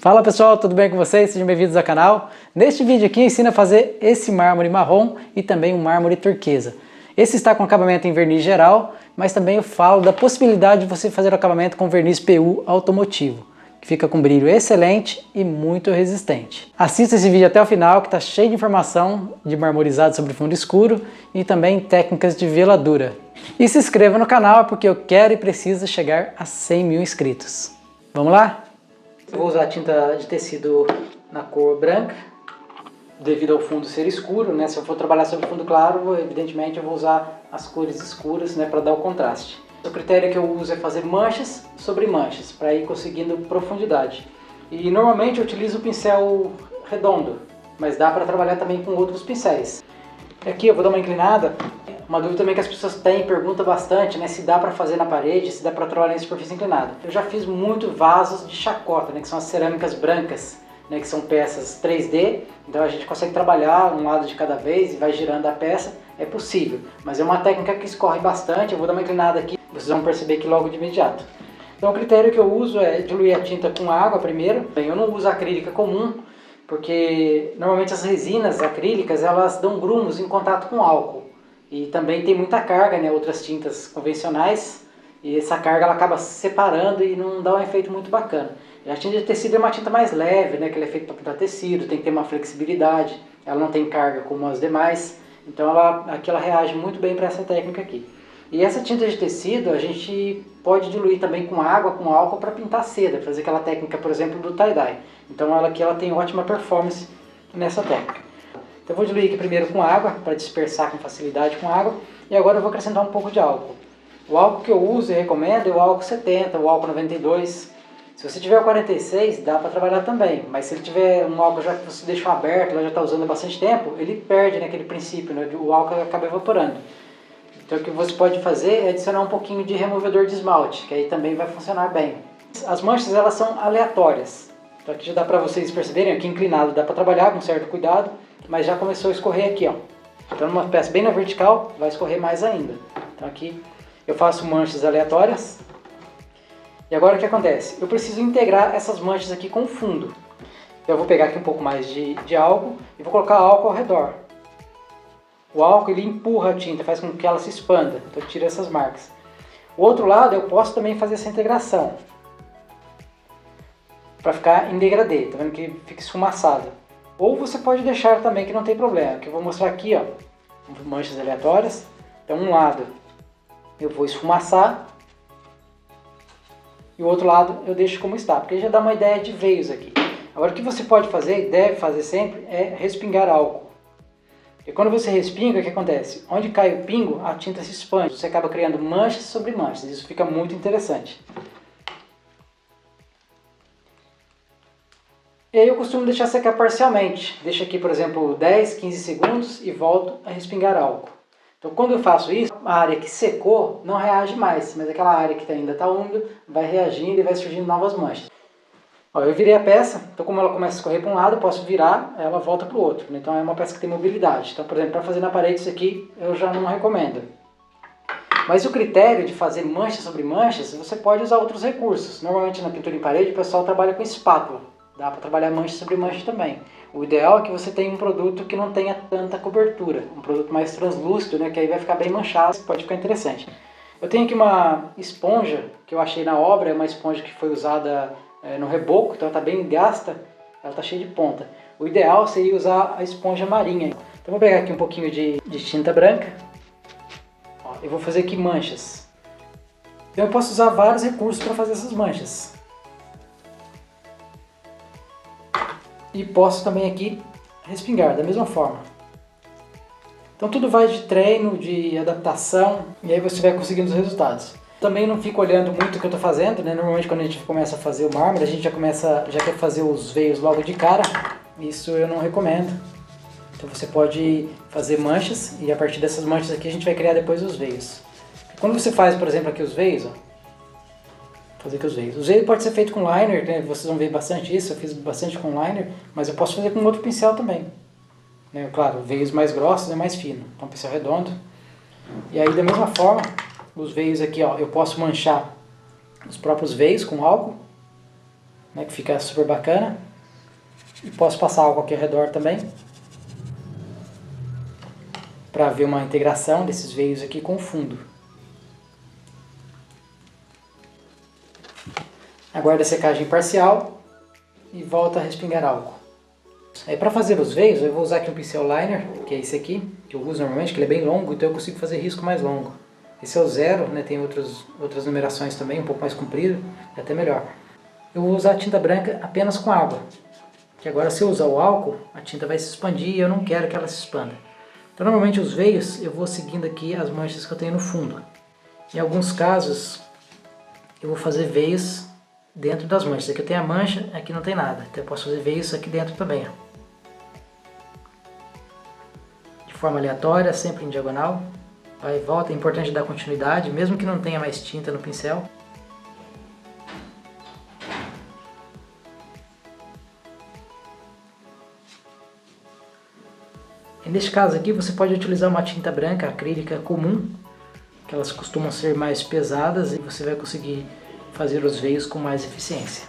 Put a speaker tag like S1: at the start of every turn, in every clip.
S1: Fala pessoal, tudo bem com vocês? Sejam bem-vindos ao canal. Neste vídeo aqui eu ensino a fazer esse mármore marrom e também um mármore turquesa. Esse está com acabamento em verniz geral, mas também eu falo da possibilidade de você fazer o acabamento com verniz PU automotivo, que fica com brilho excelente e muito resistente. Assista esse vídeo até o final, que está cheio de informação de marmorizado sobre fundo escuro e também técnicas de veladura. E se inscreva no canal porque eu quero e preciso chegar a 100 mil inscritos. Vamos lá? Eu vou usar tinta de tecido na cor branca, devido ao fundo ser escuro, né? Se eu for trabalhar sobre fundo claro, evidentemente eu vou usar as cores escuras, né, para dar o contraste. O critério que eu uso é fazer manchas sobre manchas, para ir conseguindo profundidade. E normalmente eu utilizo o pincel redondo, mas dá para trabalhar também com outros pincéis. Aqui eu vou dar uma inclinada. Uma dúvida também que as pessoas têm, pergunta bastante, né, se dá para fazer na parede, se dá para trabalhar em superfície inclinada. Eu já fiz muito vasos de chacota, né, que são as cerâmicas brancas, né, que são peças 3D, então a gente consegue trabalhar um lado de cada vez e vai girando a peça, é possível. Mas é uma técnica que escorre bastante, eu vou dar uma inclinada aqui, vocês vão perceber que logo de imediato. Então o critério que eu uso é diluir a tinta com água primeiro. Eu não uso acrílica comum, porque normalmente as resinas acrílicas elas dão grumos em contato com álcool. E também tem muita carga, né, outras tintas convencionais, e essa carga ela acaba se separando e não dá um efeito muito bacana. E a tinta de tecido é uma tinta mais leve, né, que ela é feita para pintar tecido, tem que ter uma flexibilidade, ela não tem carga como as demais, então aqui ela reage muito bem para essa técnica aqui. E essa tinta de tecido a gente pode diluir também com água, com álcool para pintar seda, fazer aquela técnica, por exemplo, do tie-dye. Então ela aqui ela tem ótima performance nessa técnica. Então eu vou diluir aqui primeiro com água, para dispersar com facilidade com água, e agora eu vou acrescentar um pouco de álcool. O álcool que eu uso e recomendo é o álcool 70, o álcool 92. Se você tiver o 46, dá para trabalhar também, mas se ele tiver um álcool já que você deixou aberto, ela já está usando há bastante tempo, ele perde naquele princípio, né, o álcool acaba evaporando. Então o que você pode fazer é adicionar um pouquinho de removedor de esmalte, que aí também vai funcionar bem. As manchas elas são aleatórias, então aqui já dá para vocês perceberem, aqui inclinado dá para trabalhar com certo cuidado, mas já começou a escorrer aqui, ó. Então numa peça bem na vertical vai escorrer mais ainda. Então aqui eu faço manchas aleatórias. E agora o que acontece? Eu preciso integrar essas manchas aqui com o fundo. Eu vou pegar aqui um pouco mais de álcool e vou colocar álcool ao redor. O álcool ele empurra a tinta, faz com que ela se expanda, então tira essas marcas. O outro lado eu posso também fazer essa integração, para ficar em degradê, tá vendo que fica esfumaçado. Ou você pode deixar também que não tem problema, que eu vou mostrar aqui, ó, manchas aleatórias. Então um lado eu vou esfumaçar e o outro lado eu deixo como está, porque já dá uma ideia de veios aqui. Agora o que você pode fazer e deve fazer sempre é respingar álcool. E quando você respinga, o que acontece? Onde cai o pingo, a tinta se expande. Você acaba criando manchas sobre manchas. Isso fica muito interessante. E aí eu costumo deixar secar parcialmente. Deixo aqui, por exemplo, 10, 15 segundos e volto a respingar álcool. Então quando eu faço isso, a área que secou não reage mais, mas aquela área que ainda está úmida vai reagindo e vai surgindo novas manchas. Ó, eu virei a peça, então como ela começa a escorrer para um lado, eu posso virar, ela volta para o outro. Então é uma peça que tem mobilidade. Então, por exemplo, para fazer na parede isso aqui, eu já não recomendo. Mas o critério de fazer manchas sobre manchas, você pode usar outros recursos. Normalmente na pintura em parede o pessoal trabalha com espátula. Dá para trabalhar mancha sobre mancha também. O ideal é que você tenha um produto que não tenha tanta cobertura. Um produto mais translúcido, né, que aí vai ficar bem manchado, pode ficar interessante. Eu tenho aqui uma esponja que eu achei na obra, é uma esponja que foi usada no reboco, então ela está bem gasta, ela está cheia de ponta. O ideal seria usar a esponja marinha. Então vou pegar aqui um pouquinho de tinta branca. Ó, eu vou fazer aqui manchas. Então eu posso usar vários recursos para fazer essas manchas. E posso também aqui respingar da mesma forma. Então tudo vai de treino, de adaptação, e aí você vai conseguindo os resultados. Também não fico olhando muito o que eu estou fazendo, né? Normalmente quando a gente começa a fazer o mármore, a gente já quer fazer os veios logo de cara. Isso eu não recomendo. Então você pode fazer manchas, e a partir dessas manchas aqui a gente vai criar depois os veios. Quando você faz, por exemplo, aqui os veios, ó, fazer aqui os veios. Os veios pode ser feito com liner, né? Vocês vão ver bastante isso, eu fiz bastante com liner, mas eu posso fazer com outro pincel também. Né? Claro, veios mais grossos é mais fino, então pincel redondo. E aí da mesma forma, os veios aqui, ó, eu posso manchar os próprios veios com álcool. né, que fica super bacana. E posso passar álcool aqui ao redor também, para ver uma integração desses veios aqui com o fundo. Aguarda a secagem parcial e volta a respingar álcool. Para fazer os veios, eu vou usar aqui um pincel liner, que é esse aqui, que eu uso normalmente, que ele é bem longo, então eu consigo fazer risco mais longo. Esse é o 0, né, tem outras numerações também, um pouco mais comprido, é até melhor. Eu vou usar a tinta branca apenas com água, que agora se eu usar o álcool, a tinta vai se expandir e eu não quero que ela se expanda. Então normalmente os veios, eu vou seguindo aqui as manchas que eu tenho no fundo. Em alguns casos, eu vou fazer veios dentro das manchas. Aqui eu tenho a mancha, aqui não tem nada. Então eu posso fazer veios aqui dentro também, ó. De forma aleatória, sempre em diagonal. Vai e volta, é importante dar continuidade, mesmo que não tenha mais tinta no pincel. E neste caso aqui você pode utilizar uma tinta branca acrílica comum, que elas costumam ser mais pesadas e você vai conseguir fazer os veios com mais eficiência.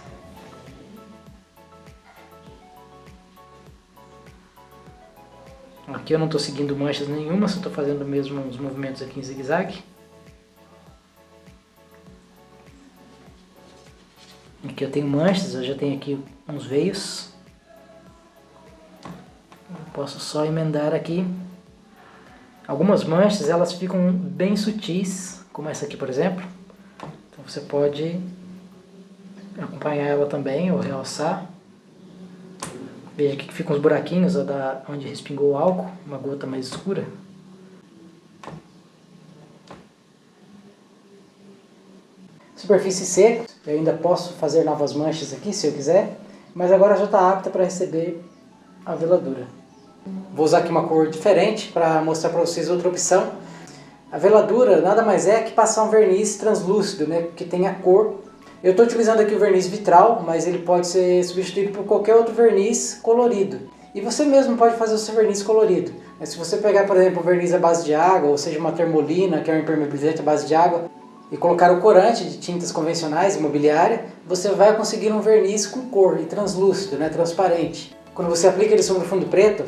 S1: Aqui eu não estou seguindo manchas nenhuma, só estou fazendo mesmo uns movimentos aqui em zigue-zague. Aqui eu tenho manchas, eu já tenho aqui uns veios. Eu posso só emendar aqui. Algumas manchas elas ficam bem sutis, como essa aqui por exemplo. Então você pode acompanhar ela também ou realçar. Veja aqui que ficam os buraquinhos onde respingou o álcool, uma gota mais escura. Superfície seca, eu ainda posso fazer novas manchas aqui se eu quiser, mas agora já está apta para receber a veladura. Vou usar aqui uma cor diferente para mostrar para vocês outra opção. A veladura nada mais é que passar um verniz translúcido, né, que tem a cor. Eu estou utilizando aqui o verniz vitral, mas ele pode ser substituído por qualquer outro verniz colorido. E você mesmo pode fazer o seu verniz colorido. Mas se você pegar, por exemplo, um verniz à base de água, ou seja, uma termolina, que é um impermeabilizante à base de água, e colocar o corante de tintas convencionais, imobiliária, você vai conseguir um verniz com cor e translúcido, né, transparente. Quando você aplica ele sobre o fundo preto,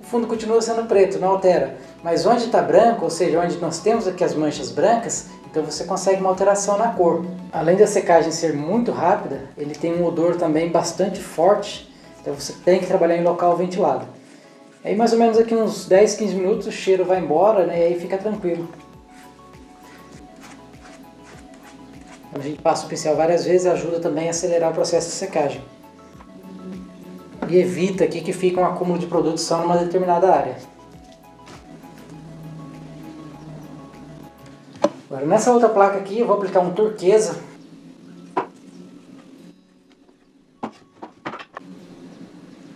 S1: o fundo continua sendo preto, não altera. Mas onde está branco, ou seja, onde nós temos aqui as manchas brancas, então você consegue uma alteração na cor. Além da secagem ser muito rápida, ele tem um odor também bastante forte, então você tem que trabalhar em local ventilado. Aí mais ou menos aqui uns 10, 15 minutos o cheiro vai embora, né, e aí fica tranquilo. A gente passa o pincel várias vezes, ajuda também a acelerar o processo de secagem. E evita aqui que fique um acúmulo de produtos só numa determinada área. Agora nessa outra placa aqui eu vou aplicar um turquesa.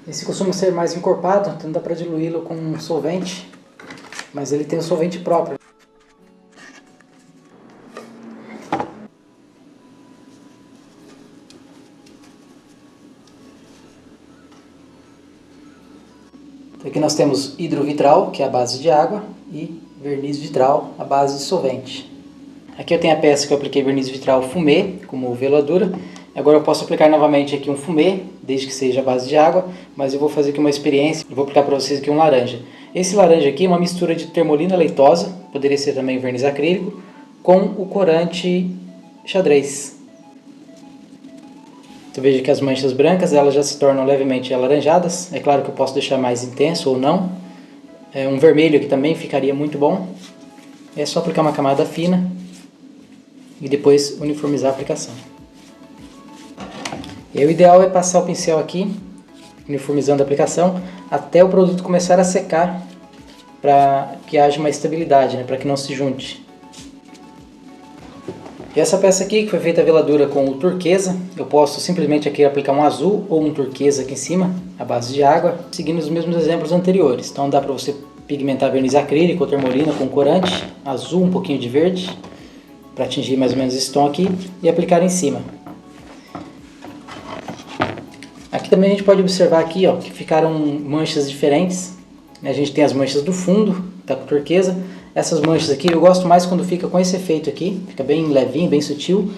S1: Esse costuma ser mais encorpado, então dá para diluí-lo com um solvente, mas ele tem um solvente próprio. Aqui nós temos hidrovitral, que é a base de água, e verniz vitral, a base de solvente. Aqui eu tenho a peça que eu apliquei verniz vitral fumê, como veladura. Agora eu posso aplicar novamente aqui um fumê, desde que seja a base de água, mas eu vou fazer aqui uma experiência, eu vou aplicar para vocês aqui um laranja. Esse laranja aqui é uma mistura de termolina leitosa, poderia ser também verniz acrílico, com o corante xadrez. Então veja que as manchas brancas elas já se tornam levemente alaranjadas. É claro que eu posso deixar mais intenso ou não. Um vermelho aqui também ficaria muito bom. É só aplicar uma camada fina e depois uniformizar a aplicação. E o ideal é passar o pincel aqui, uniformizando a aplicação, até o produto começar a secar, para que haja uma estabilidade, né, para que não se junte. E essa peça aqui, que foi feita a veladura com o turquesa, eu posso simplesmente aqui aplicar um azul ou um turquesa aqui em cima, à base de água, seguindo os mesmos exemplos anteriores. Então dá para você pigmentar verniz acrílico ou termolina com corante, azul, um pouquinho de verde, para atingir mais ou menos esse tom aqui, e aplicar em cima. Aqui também a gente pode observar aqui, ó, que ficaram manchas diferentes. A gente tem as manchas do fundo, tá com turquesa. Essas manchas aqui eu gosto mais quando fica com esse efeito aqui, fica bem levinho, bem sutil.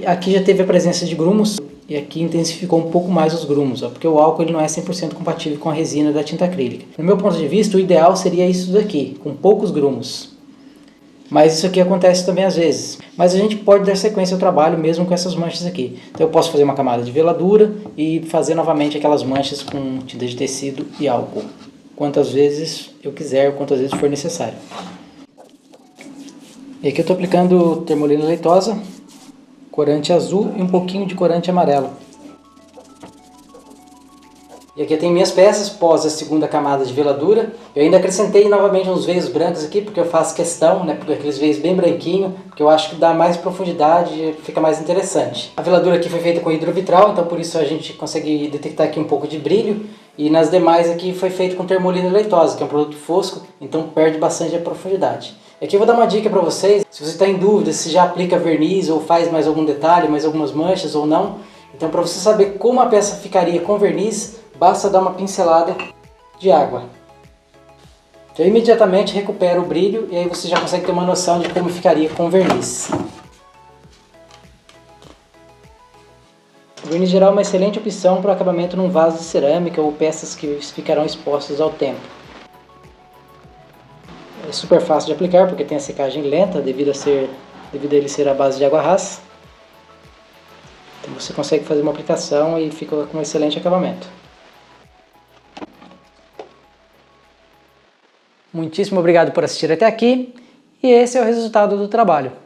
S1: Aqui já teve a presença de grumos, e aqui intensificou um pouco mais os grumos, ó, porque o álcool ele não é 100% compatível com a resina da tinta acrílica. No meu ponto de vista, o ideal seria isso daqui, com poucos grumos. Mas isso aqui acontece também às vezes. Mas a gente pode dar sequência ao trabalho mesmo com essas manchas aqui. Então eu posso fazer uma camada de veladura e fazer novamente aquelas manchas com tinta de tecido e álcool. Quantas vezes eu quiser, quantas vezes for necessário. E aqui eu estou aplicando termolina leitosa, corante azul e um pouquinho de corante amarelo. E aqui tem minhas peças pós a segunda camada de veladura. Eu ainda acrescentei novamente uns veios brancos aqui, porque eu faço questão, né, porque aqueles veios bem branquinho, porque eu acho que dá mais profundidade e fica mais interessante. A veladura aqui foi feita com hidrovitral, então por isso a gente consegue detectar aqui um pouco de brilho. E nas demais aqui foi feito com termolina leitosa, que é um produto fosco, então perde bastante a profundidade. Aqui eu vou dar uma dica para vocês, se você está em dúvida se já aplica verniz ou faz mais algum detalhe, mais algumas manchas ou não. Então para você saber como a peça ficaria com verniz, basta dar uma pincelada de água. Já imediatamente recupera o brilho e aí você já consegue ter uma noção de como ficaria com verniz. O verniz geral é uma excelente opção para o acabamento num vaso de cerâmica ou peças que ficarão expostas ao tempo. É super fácil de aplicar porque tem a secagem lenta devido a ele ser à base de água rasa. Então você consegue fazer uma aplicação e fica com um excelente acabamento. Muitíssimo obrigado por assistir até aqui e esse é o resultado do trabalho.